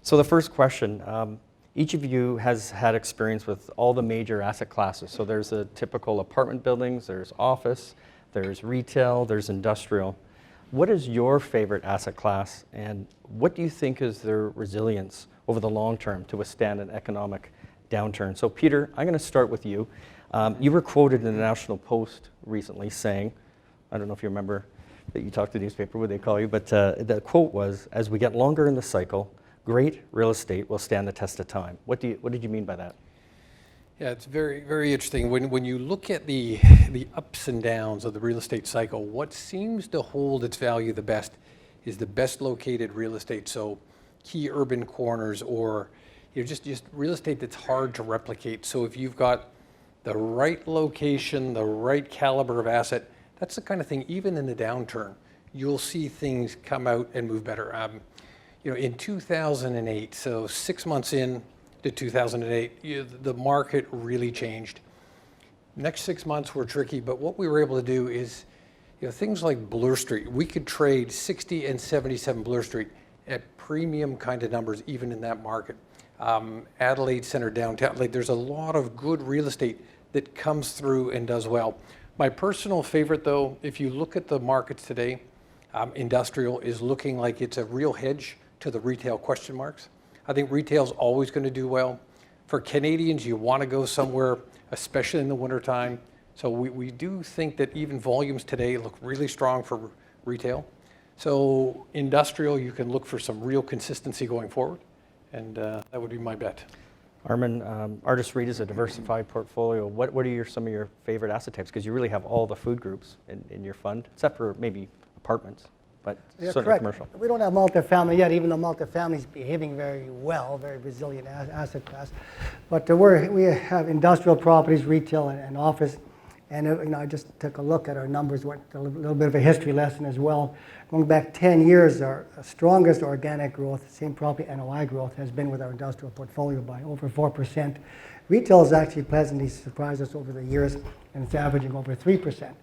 So the first question, each of you has had experience with all the major asset classes. So there's a typical apartment buildings, there's office, there's retail, there's industrial. What is your favorite asset class, and what do you think is their resilience over the long term to withstand an economic downturn? So Peter, I'm going to start with you. You were quoted in the National Post recently saying, I don't know if you remember that you talked to the newspaper, what they call you, but the quote was, "As we get longer in the cycle, great real estate will stand the test of time." What did you mean by that? Yeah, it's very, very interesting. When you look at the ups and downs of the real estate cycle, what seems to hold its value the best is the best located real estate. So key urban corners, or just real estate that's hard to replicate. So if you've got the right location, the right caliber of asset, that's the kind of thing, even in the downturn, you'll see things come out and move better. In 2008, so 6 months in to 2008, the market really changed. Next 6 months were tricky, but what we were able to do is, things like Bloor Street, we could trade 60 and 77 Bloor Street at premium kind of numbers, even in that market. Adelaide Centre downtown, there's a lot of good real estate that comes through and does well. My personal favorite, though, if you look at the markets today, industrial is looking like it's a real hedge to the retail question marks. I think retail's always going to do well. For Canadians, you want to go somewhere, especially in the wintertime. So we do think that even volumes today look really strong for retail. So industrial, you can look for some real consistency going forward, and that would be my bet. Armin, Artis REIT is a diversified portfolio. What are some of your favorite asset types? Because you really have all the food groups in your fund, except for maybe apartments, but certainly commercial. We don't have multifamily yet, even though multifamily is behaving very well, very resilient asset class. But we have industrial properties, retail, and office. And I just took a look at our numbers, went a little bit of a history lesson as well. Going back 10 years, our strongest organic growth, same property NOI growth, has been with our industrial portfolio by over 4%. Retail has actually pleasantly surprised us over the years, and it's averaging over 3%.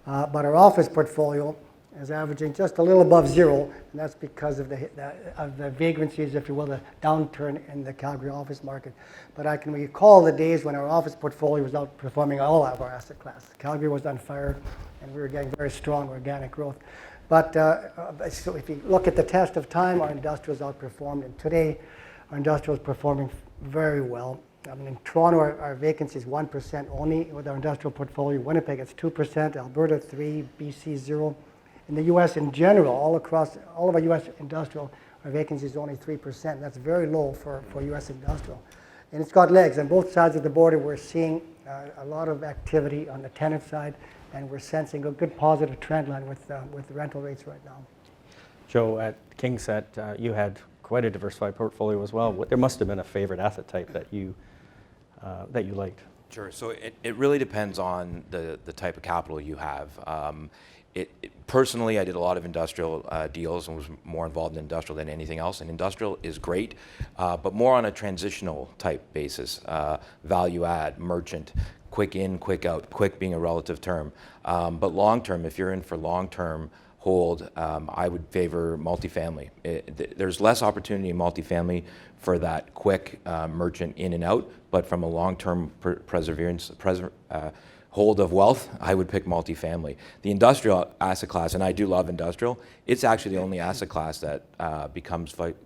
But our office portfolio is averaging just a little above zero, and that's because of the vagrancies, if you will, the downturn in the Calgary office market. But I can recall the days when our office portfolio was outperforming all of our asset classes. Calgary was on fire, and we were getting very strong organic growth. But so if you look at the test of time, our industrials outperformed, and today our industrial is performing very well. I mean, in Toronto, our vacancy is 1% only with our industrial portfolio. Winnipeg, it's 2%. Alberta, 3%. BC, 0%. In the U.S. in general, all of our U.S. industrial, our vacancy is only 3%. That's very low for U.S. industrial. And it's got legs. On both sides of the border, we're seeing a lot of activity on the tenant side, and we're sensing a good positive trend line with the rental rates right now. Joe, at KingSett, you had quite a diversified portfolio as well. There must have been a favorite asset type that you liked. Sure. So it really depends on the type of capital you have. Personally, I did a lot of industrial deals and was more involved in industrial than anything else. And industrial is great, but more on a transitional type basis. Value add, merchant, quick in, quick out, quick being a relative term. But long term, if you're in for long term hold, I would favor multifamily. There's less opportunity in multifamily for that quick merchant in and out, but from a long-term hold of wealth, I would pick multifamily. The industrial asset class, and I do love industrial, it's actually the only asset class that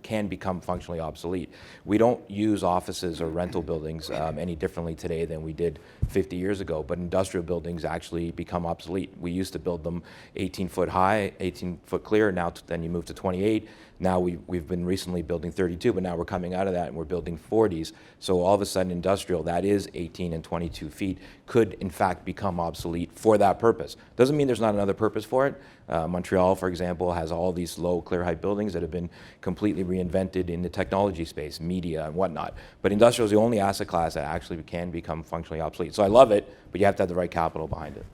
can become functionally obsolete. We don't use offices or rental buildings any differently today than we did 50 years ago, but industrial buildings actually become obsolete. We used to build them 18-foot high, 18-foot clear, then you move to 28. Now we've been recently building 32, but now we're coming out of that and we're building 40s. So all of a sudden industrial, that is 18 and 22 feet, could in fact become obsolete for that purpose. Doesn't mean there's not another purpose for it. Montreal, for example, has all these low clear height buildings that have been completely reinvented in the technology space, media and whatnot. But industrial is the only asset class that actually can become functionally obsolete. So I love it, but you have to have the right capital behind it.